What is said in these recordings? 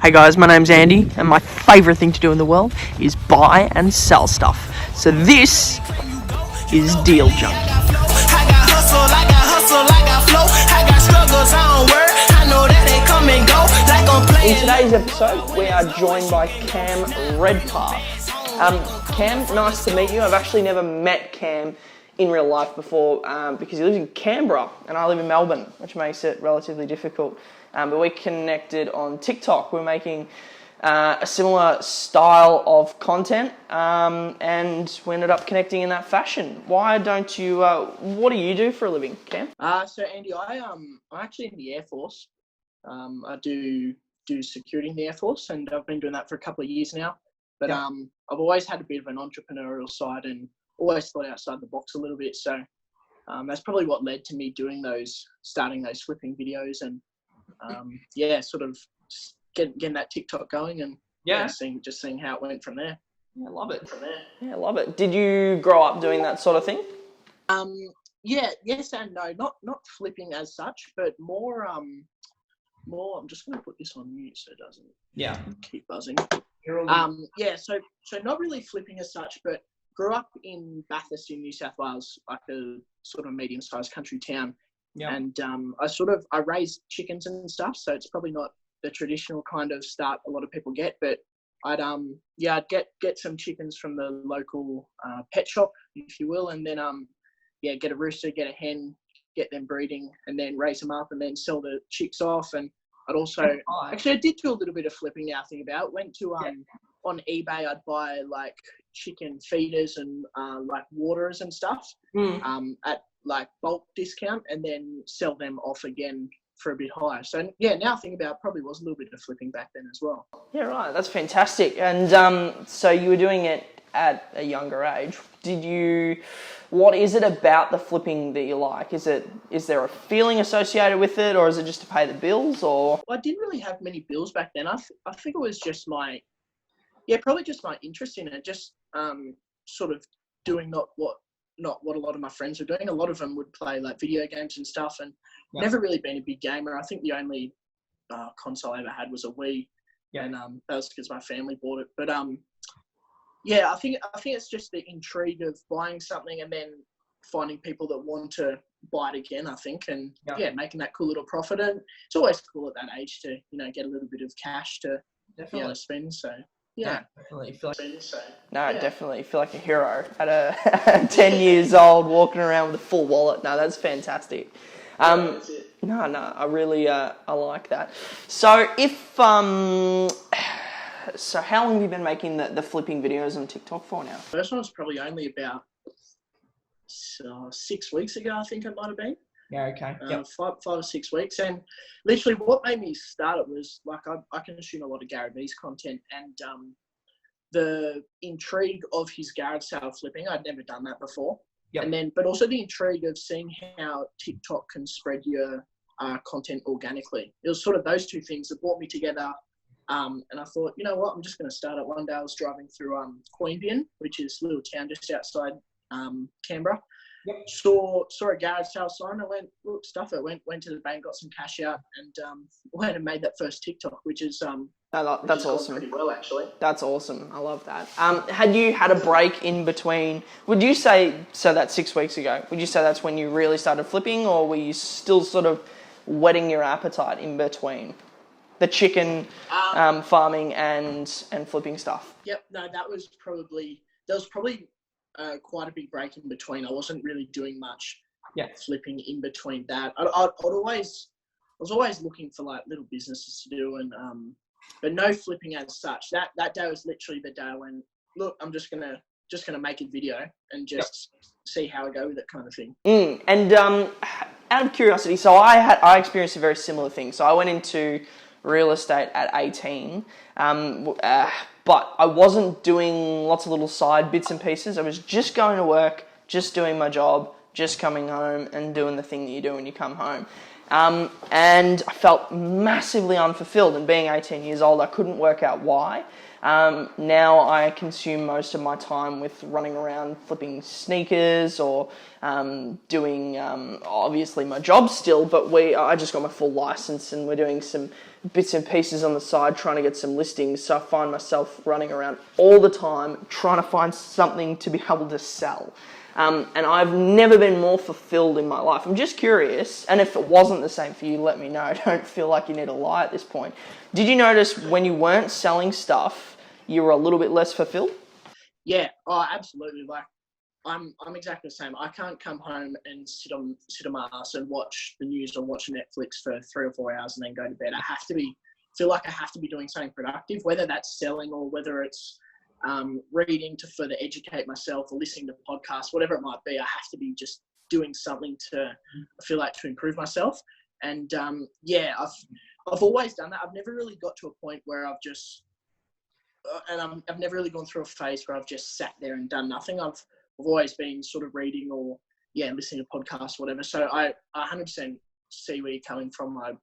Hey guys, my name's Andy, and my favourite thing to do in the world is buy and sell stuff. So this is Deal Junkie. In today's episode, we are joined by Cam Redpath. Cam, nice to meet you. I've actually never met Cam in real life before because he lives in Canberra and I live in Melbourne, which makes it relatively difficult. But we connected on TikTok. We're making a similar style of content and we ended up connecting in that fashion. Why don't you, what do you do for a living, Cam? So Andy, I'm actually in the Air Force. I do security in the Air Force, and I've been doing that for a couple of years now. But Yeah. I've always had a bit of an entrepreneurial side and always thought outside the box a little bit. So that's probably what led to me starting those flipping videos and sort of getting that TikTok going and seeing how it went from there. Yeah, love it. Yeah, love it. Did you grow up doing that sort of thing? Yes and no. Not flipping as such, but more. I'm just going to put this on mute so it doesn't keep buzzing. So not really flipping as such, but grew up in Bathurst in New South Wales, like a sort of medium-sized country town. Yeah. And I raised chickens and stuff, so it's probably not the traditional kind of start a lot of people get, but I'd get some chickens from the local pet shop, if you will, and then get a rooster, get a hen, get them breeding, and then raise them up and then sell the chicks off. And I'd also I did do a little bit of flipping now. Think about it. Went to on eBay, I'd buy like chicken feeders and like waterers and stuff at like bulk discount, and then sell them off again for a bit higher. So now think about it, probably was a little bit of flipping back then as well. Yeah, right. That's fantastic. And so you were doing it at a younger age. What is it about the flipping that you like? Is there a feeling associated with it, or is it just to pay the bills? Or I didn't really have many bills back then. I think it was just probably just my interest in it. Just sort of doing not what a lot of my friends were doing. A lot of them would play like video games and stuff, and never really been a big gamer. I think the only console I ever had was a Wii, and that was because my family bought it. But I think it's just the intrigue of buying something and then finding people that want to buy it again, I think, and making that cool little profit. And it's always cool at that age to, get a little bit of cash to be able to spend. So definitely feel like a hero at 10 years old walking around with a full wallet. No, that's fantastic. That's it. No, I really I like that. So So how long have you been making the flipping videos on TikTok for now? First one was probably only about 6 weeks ago, I think it might have been. Yeah, okay. 5 or 6 weeks. And literally what made me start it was, like, I consume a lot of Gary Vee's content, and the intrigue of his garage sale flipping, I'd never done that before. Yep. And then, but also the intrigue of seeing how TikTok can spread your content organically. It was sort of those two things that brought me together. And I thought, you know what, I'm just going to start it. One day I was driving through Queanbeyan, which is a little town just outside Canberra. Yep. Saw a garage sale sign. I went, look, stuff it. Went to the bank, got some cash out, and went and made that first TikTok, which is that's awesome. Pretty well, actually. That's awesome. I love that. Had you had a break in between? Would you say so? That's 6 weeks ago. Would you say that's when you really started flipping, or were you still sort of whetting your appetite in between the chicken farming and flipping stuff? Yep. No, there was probably quite a big break in between. I wasn't really doing much flipping in between that. I was always looking for like little businesses to do, and but no flipping as such. That day was literally the day I went, look, I'm just gonna make a video and just see how I go with it, kind of thing. And out of curiosity, so I experienced a very similar thing. So I went into real estate at 18, but I wasn't doing lots of little side bits and pieces. I was just going to work, just doing my job, just coming home and doing the thing that you do when you come home. And I felt massively unfulfilled, and being 18 years old, I couldn't work out why. Now I consume most of my time with running around flipping sneakers or doing obviously my job still, but I just got my full license and we're doing some bits and pieces on the side trying to get some listings. So I find myself running around all the time trying to find something to be able to sell. And I've never been more fulfilled in my life. I'm just curious, and if it wasn't the same for you, let me know. I don't feel like you need to lie at this point. Did you notice when you weren't selling stuff, you were a little bit less fulfilled? Yeah, absolutely. Like, I'm exactly the same. I can't come home and sit on my ass and watch the news or watch Netflix for 3 or 4 hours and then go to bed. Feel like I have to be doing something productive, whether that's selling or whether it's reading to further educate myself or listening to podcasts, whatever it might be. I have to be just doing something to improve myself. And I've always done that. I've never really got to a point where I've just I've never really gone through a phase where I've just sat there and done nothing. I've always been sort of reading or listening to podcasts, whatever. So I 100% see where you're coming from. I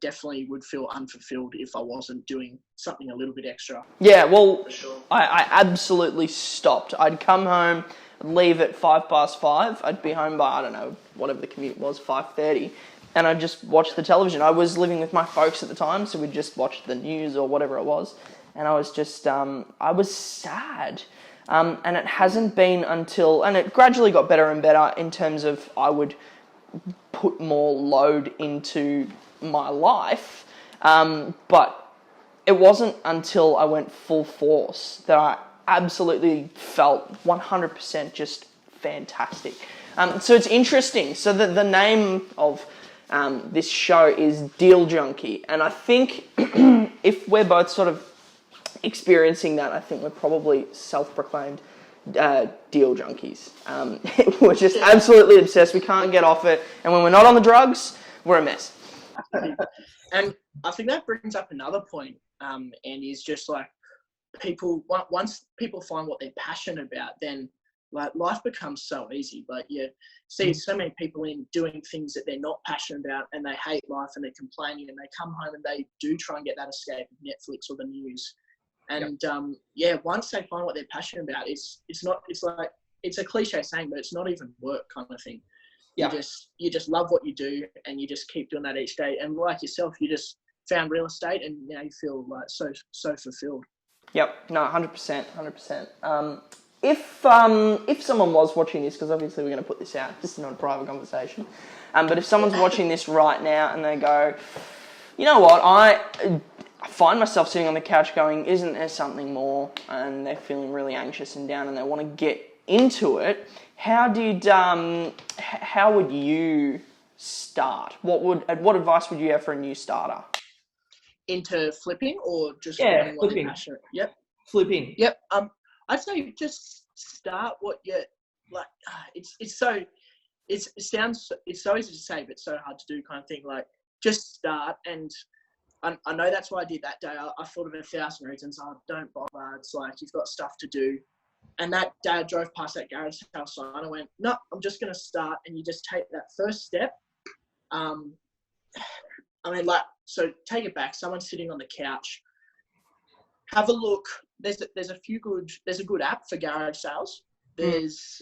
definitely would feel unfulfilled if I wasn't doing something a little bit extra. Yeah, well, for sure. I absolutely stopped. I'd come home, leave at 5:05. I'd be home by, I don't know, whatever the commute was, 5:30. And I'd just watch the television. I was living with my folks at the time, so we'd just watch the news or whatever it was. And I was just, I was sad. And it hasn't been until, and it gradually got better and better in terms of I would put more load into my life. But it wasn't until I went full force that I absolutely felt 100% just fantastic. So it's interesting. So the name of this show is Deal Junkie. And I think if we're both sort of experiencing that, I think we're probably self-proclaimed deal junkies. We're just absolutely obsessed. We can't get off it. And when we're not on the drugs, we're a mess. And I think that brings up another point, and is just like once people find what they're passionate about, then like life becomes so easy. Like you see so many people in doing things that they're not passionate about and they hate life and they're complaining, and they come home and they do try and get that escape of Netflix or the news. And once they find what they're passionate about, it's a cliche saying, but it's not even work kind of thing. Yeah. You just love what you do, and you just keep doing that each day. And like yourself, you just found real estate, and now you feel like so fulfilled. Yep, no, 100%, 100%. If someone was watching this, because obviously we're going to put this out, this is not a private conversation, but if someone's watching this right now and they go, you know what, I find myself sitting on the couch going, isn't there something more? And they're feeling really anxious and down and they want to get into it. How would you start? What advice would you have for a new starter? Into flipping or just flipping? Yep. Flipping. Yep. I'd say just start what you like. It's so easy to say, but so hard to do kind of thing. Like just start. And I know that's why I did that day. I thought of 1,000 reasons. Oh, don't bother. It's like you've got stuff to do. And that day I drove past that garage sale sign. I went, no, I'm just going to start. And you just take that first step. So take it back. Someone's sitting on the couch. Have a look. There's a good app for garage sales. There's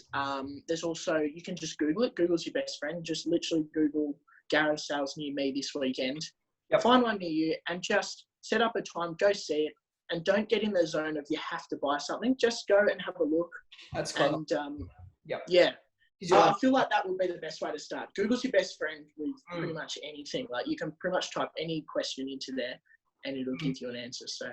also, you can just Google it. Google's your best friend. Just literally Google garage sales near me this weekend. Yep. Find one near you and just set up a time, go see it, and don't get in the zone of you have to buy something. Just go and have a look. That's clever. And yeah. I feel like that would be the best way to start. Google's your best friend with pretty much anything. Like you can pretty much type any question into there and it'll give you an answer. So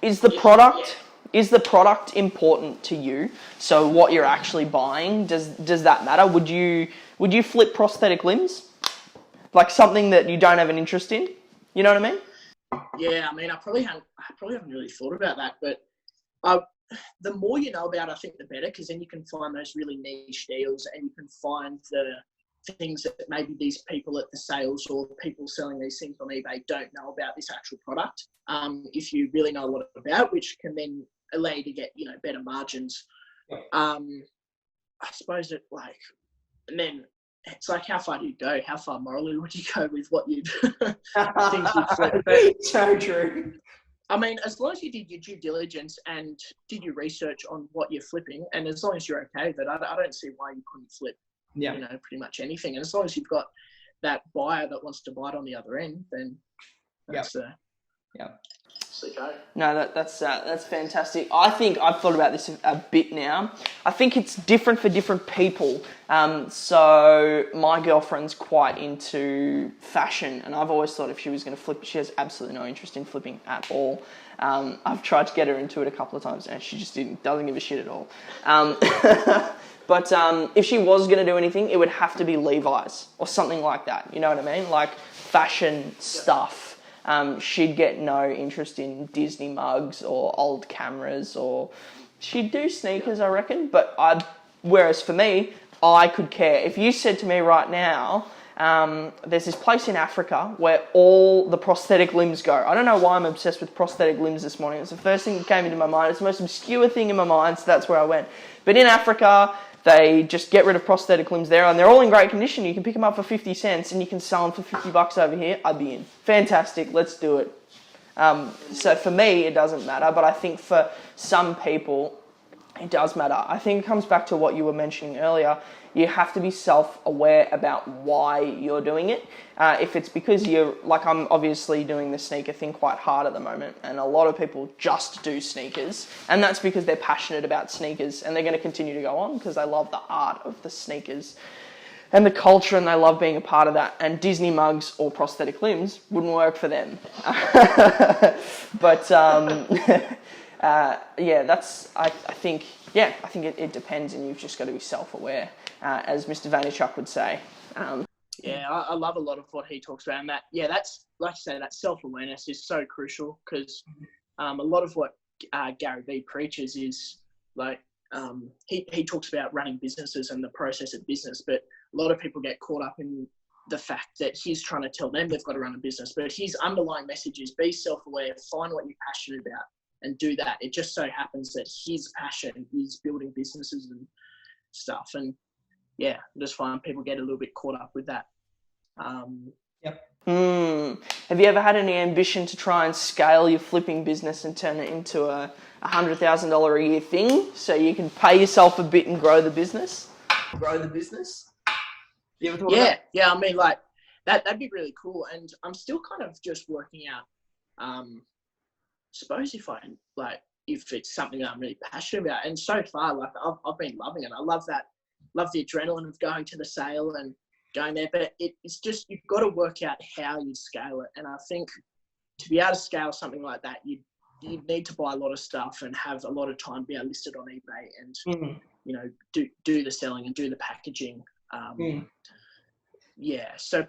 is the product important to you? So what you're actually buying, does that matter? Would you flip prosthetic limbs? Like something that you don't have an interest in? You know what I mean? Yeah, I mean, I probably haven't really thought about that, but the more you know about it, I think the better, because then you can find those really niche deals and you can find the things that maybe these people at the sales or people selling these things on eBay don't know about this actual product. If you really know a lot about, which can then allow you to get, better margins. I suppose and then it's like, how far do you go? How far morally would you go with what you'd things you'd flip? So true. I mean, as long as you did your due diligence and did your research on what you're flipping, and as long as you're okay with it, I don't see why you couldn't flip, pretty much anything. And as long as you've got that buyer that wants to buy it on the other end, then That's No, that's fantastic. I think I've thought about this a bit now. I think it's different for different people. So my girlfriend's quite into fashion, and I've always thought if she was going to flip, she has absolutely no interest in flipping at all. I've tried to get her into it a couple of times, and she just doesn't give a shit at all. But if she was going to do anything, it would have to be Levi's or something like that. You know what I mean? Like fashion stuff. She'd get no interest in Disney mugs or old cameras, or she'd do sneakers, I reckon. But whereas for me, I could care. If you said to me right now, there's this place in Africa where all the prosthetic limbs go. I don't know why I'm obsessed with prosthetic limbs this morning. It's the first thing that came into my mind. It's the most obscure thing in my mind, so that's where I went. But in Africa, they just get rid of prosthetic limbs there, and they're all in great condition. You can pick them up for 50 cents, and you can sell them for $50 over here. I'd be in. Fantastic, let's do it. So for me, it doesn't matter, but I think for some people, it does matter. I think it comes back to what you were mentioning earlier. You have to be self-aware about why you're doing it. If it's because I'm obviously doing the sneaker thing quite hard at the moment, and a lot of people just do sneakers, and that's because they're passionate about sneakers, and they're going to continue to go on because they love the art of the sneakers and the culture, and they love being a part of that. And Disney mugs or prosthetic limbs wouldn't work for them. But I think it depends, and you've just got to be self-aware, as Mr. Vaynerchuk would say. I love a lot of what he talks about, and that's like you say, that self-awareness is so crucial, because a lot of what Gary Vee preaches is like he talks about running businesses and the process of business, but a lot of people get caught up in the fact that he's trying to tell them they've got to run a business, but his underlying message is be self-aware, find what you're passionate about, and do that. It just so happens that his passion is building businesses and stuff. And I just find people get a little bit caught up with that. Have you ever had any ambition to try and scale your flipping business and turn it into a $100,000 a year thing so you can pay yourself a bit and grow the business? You ever thought of that? Yeah. I mean, like that'd be really cool. And I'm still kind of just working out, suppose if it's something that I'm really passionate about. And so far, like I've been loving it. I love the adrenaline of going to the sale and going there, but it's just, you've got to work out how you scale it. And I think to be able to scale something like that, you need to buy a lot of stuff and have a lot of time to be able to list it on eBay and, do the selling and do the packaging. So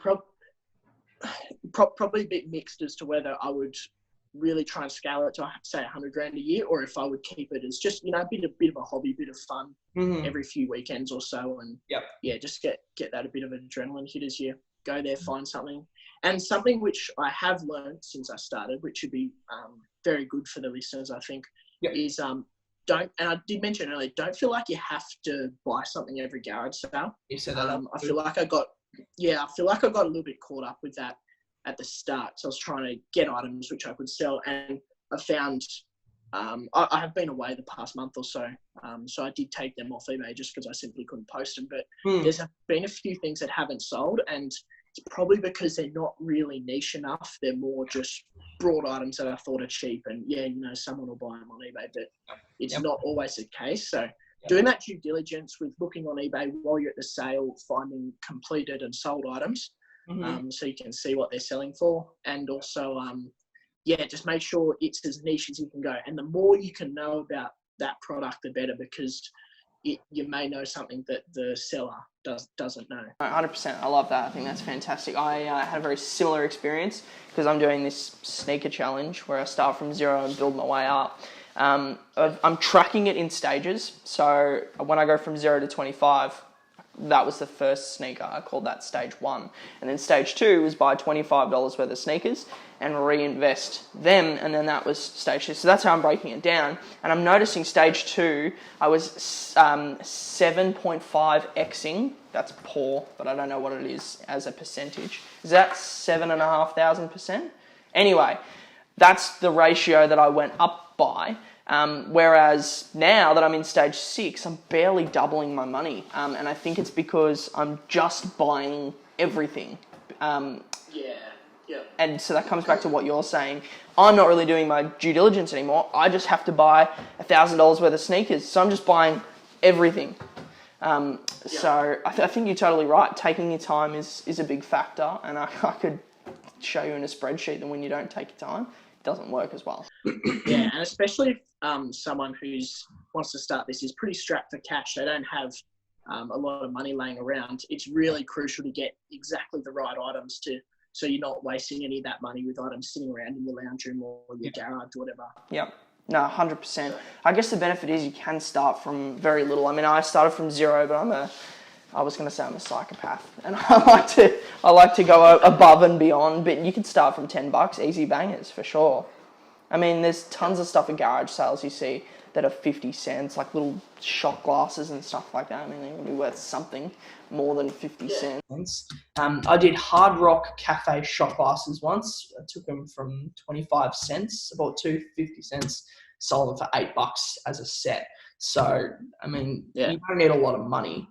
probably a bit mixed as to whether I would really try and scale it to, say, $100,000 a year, or if I would keep it as just, a bit of a hobby, bit of fun every few weekends or so. And just get that a bit of an adrenaline hit as you go there, find something. And something which I have learned since I started, which would be very good for the listeners, I think, is don't, and I did mention earlier, don't feel like you have to buy something every garage sale. You said that. I feel like I got a little bit caught up with that at the start. So I was trying to get items which I could sell, and I found I have been away the past month or so, so I did take them off eBay just because I simply couldn't post them. But there's been a few things that haven't sold, and it's probably because they're not really niche enough. They're more just broad items that I thought are cheap, and someone will buy them on eBay, but it's not always the case. So doing that due diligence with looking on eBay while you're at the sale, finding completed and sold items, so you can see what they're selling for, and also just make sure it's as niche as you can go. And the more you can know about that product, the better, because you may know something that the seller doesn't know. 100%. I love that. I think that's fantastic. I had a very similar experience because I'm doing this sneaker challenge where I start from zero and build my way up. I'm tracking it in stages. So when I go from 0 to 25, that was the first sneaker. I called that stage 1. And then stage 2 was buy $25 worth of sneakers and reinvest them. And then that was stage 2. So that's how I'm breaking it down. And I'm noticing stage 2, I was 7.5xing. That's poor, but I don't know what it is as a percentage. Is that 7,500%? Anyway, that's the ratio that I went up by. Whereas now that I'm in stage 6, I'm barely doubling my money. And I think it's because I'm just buying everything. And so that comes back to what you're saying. I'm not really doing my due diligence anymore. I just have to buy $1,000 worth of sneakers. So I'm just buying everything. So I think you're totally right. Taking your time is a big factor. And I could show you in a spreadsheet that when you don't take your time, it doesn't work as well. Yeah, and especially if someone wants to start this is pretty strapped for cash. They don't have a lot of money laying around. It's really crucial to get exactly the right items so you're not wasting any of that money with items sitting around in your lounge room or your garage or whatever. Yep. No, 100%. I guess the benefit is you can start from very little. I mean, I started from zero, but I'm a psychopath, and I like to go above and beyond. But you can start from $10, easy bangers for sure. I mean, there's tons of stuff at garage sales you see that are 50 cents, like little shot glasses and stuff like that. I mean, they're going to be worth something more than 50 cents. I did Hard Rock Cafe shot glasses once. I took them from 25 cents, about 2 50 cents, sold them for $8 as a set. So, I mean, you don't need a lot of money.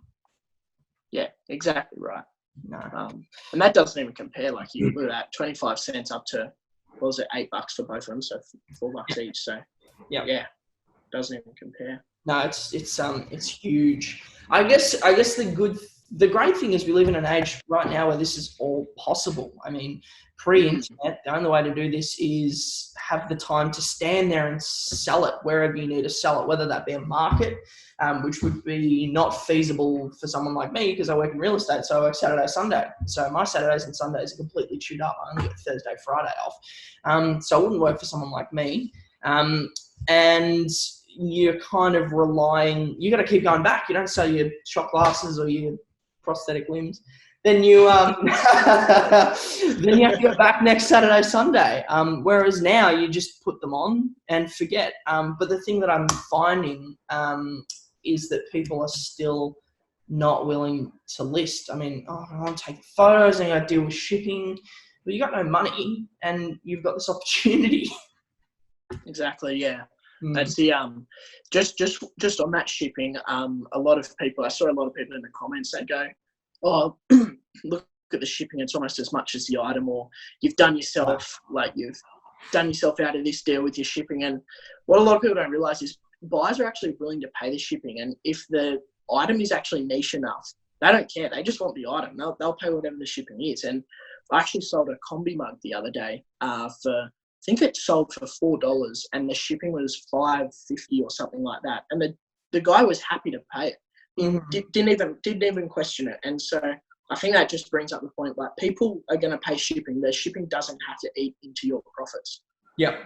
Yeah, exactly right. No. And that doesn't even compare. Like you look at that, 25 cents up to, what was it, $8 for both of them, so $4 each. So doesn't even compare. No, it's huge. I guess the great thing is we live in an age right now where this is all possible. I mean, pre-internet, the only way to do this is have the time to stand there and sell it wherever you need to sell it, whether that be a market, which would be not feasible for someone like me because I work in real estate, so I work Saturday, Sunday. So my Saturdays and Sundays are completely chewed up. I only get Thursday, Friday off. So it wouldn't work for someone like me. And you're kind of relying, you got to keep going back. You don't sell your shot glasses or your prosthetic limbs. Then you then you have to go back next Saturday, Sunday. Whereas now you just put them on and forget. But the thing that I'm finding is that people are still not willing to list. I mean, I want to take photos and I deal with shipping, but you got no money and you've got this opportunity. Exactly. Yeah. That's the just on that shipping. A lot of people, I saw a lot of people in the comments that go, "Oh, look at the shipping. It's almost as much as the item," or you've done yourself out of this deal with your shipping. And what a lot of people don't realize is buyers are actually willing to pay the shipping, and if the item is actually niche enough, they don't care. They just want the item. They'll pay whatever the shipping is. And I actually sold a combi mug the other day for. I think it sold for $4 and the shipping was $5.50 or something like that. And the guy was happy to pay it. He didn't even question it. And so I think that just brings up the point, like people are going to pay shipping. The shipping doesn't have to eat into your profits. Yep.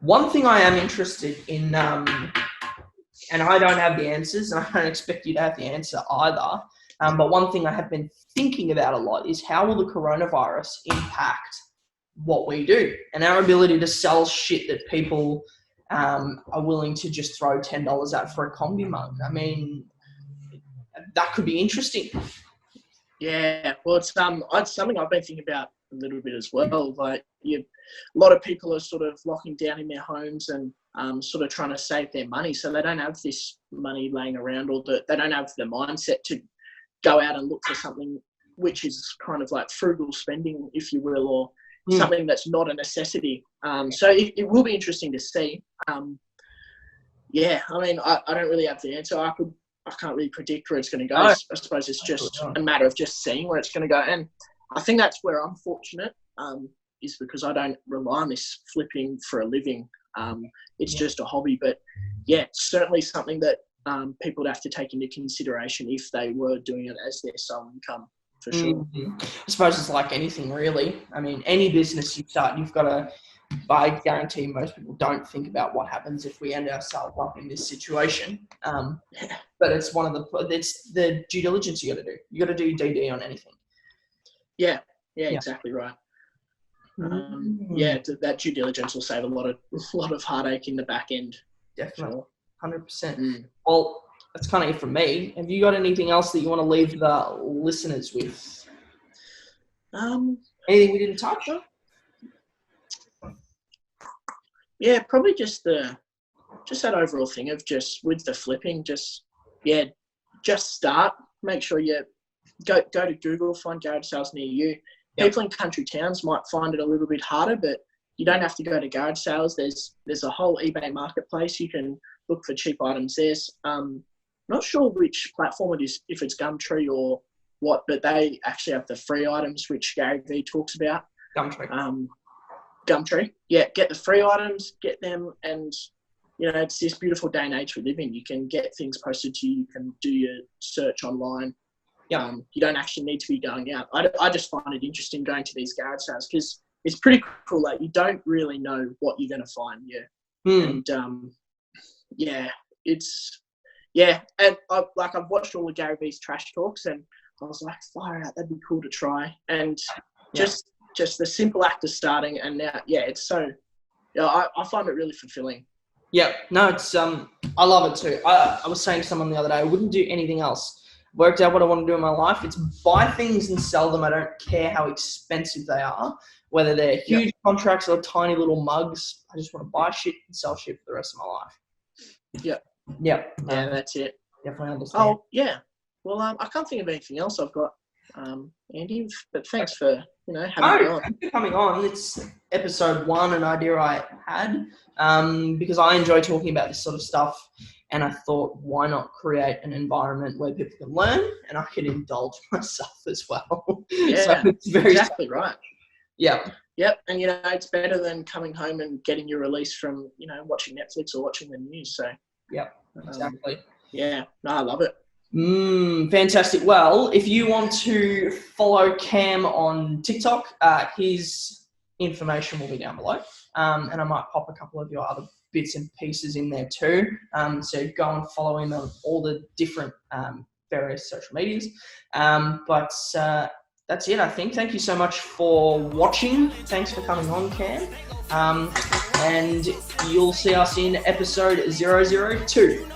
One thing I am interested in, and I don't have the answers and I don't expect you to have the answer either, but one thing I have been thinking about a lot is how will the coronavirus impact what we do and our ability to sell shit that people are willing to just throw $10 out for a combi mug. I mean, that could be interesting. Yeah, well, it's something I've been thinking about a little bit as well. Like, a lot of people are sort of locking down in their homes and sort of trying to save their money, so they don't have this money laying around, or they don't have the mindset to go out and look for something which is kind of like frugal spending, if you will, or something that's not a necessity. So it will be interesting to see. I mean, I don't really have the answer. I can't really predict where it's going to go. I suppose it's just a matter of just seeing where it's going to go. And I think that's where I'm fortunate, is because I don't rely on this flipping for a living. It's just a hobby. But yeah, certainly something that people would have to take into consideration if they were doing it as their sole income, for sure. I suppose it's like anything, really. I mean, any business you start, you've got to, I guarantee most people don't think about what happens if we end ourselves up in this situation. But it's it's the due diligence you got to do. You got to do DD on anything. Yeah. Exactly right. That due diligence will save a lot of heartache in the back end. Definitely. 100%. Well, that's kind of it from me. Have you got anything else that you want to leave the listeners with? Anything we didn't touch on? Yeah, probably just that overall thing of just with the flipping, just start. Make sure you go to Google, find garage sales near you. People in country towns might find it a little bit harder, but you don't have to go to garage sales. There's a whole eBay marketplace. You can look for cheap items there. Not sure which platform it is, if it's Gumtree or what, but they actually have the free items, which Gary Vee talks about. Gumtree. Yeah, get the free items, get them, and it's this beautiful day and age we live in. You can get things posted to you. You can do your search online. You don't actually need to be going out. I just find it interesting going to these garage sales because it's pretty cool. Like, you don't really know what you're going to find. And and I've watched all of Gary Vee's trash talks, and I was like, fire out, that'd be cool to try. And just the simple act of starting, and now, it's so, I find it really fulfilling. Yeah, no, it's I love it too. I was saying to someone the other day, I wouldn't do anything else. Worked out what I want to do in my life. It's buy things and sell them. I don't care how expensive they are, whether they're huge contracts or tiny little mugs. I just want to buy shit and sell shit for the rest of my life. Yeah, that's it. Definitely understand. Oh, yeah. Well, I can't think of anything else I've got, Andy, but thanks for, having me on. Thanks for coming on. It's episode 1, an idea I had, because I enjoy talking about this sort of stuff, and I thought, why not create an environment where people can learn and I can indulge myself as well. Yeah, so it's exactly right. Yeah. Yep, and it's better than coming home and getting your release from, watching Netflix or watching the news. So. Yep, exactly. I love it. Fantastic. Well, if you want to follow Cam on TikTok, his information will be down below. And I might pop a couple of your other bits and pieces in there too. So go and follow him on all the different various social medias. But that's it, I think. Thank you so much for watching. Thanks for coming on, Cam. And you'll see us in episode 002.